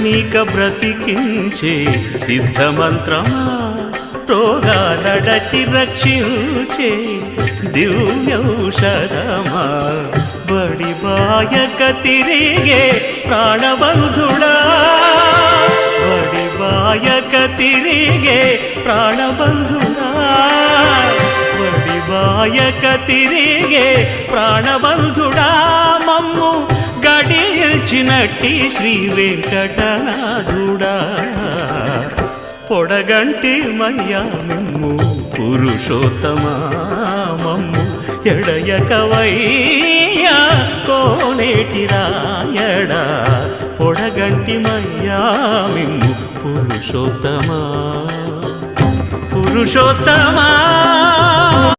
నీక బ్రతికించే సిద్ధమంత్రమా రోగాలడచి రక్షించే దివ్యౌషధమా బడి బాయక తిరిగే ప్రాణబంధుడా బడి బాయక తిరిగే ప్రాణబంధుడా బడి బాయక తిరిగే ప్రాణబంధుడా మమ్ము గడిచినట్టి శ్రీ వెంకటనాథుడా పొడగంటి మయ్యా మిమ్ము పురుషోత్తమా మమ్ము ఎడయకవయ్యా కోనేటి రాయడా పొడగంటి మయ్యా మిమ్ము పురుషోత్తమా పురుషోత్తమా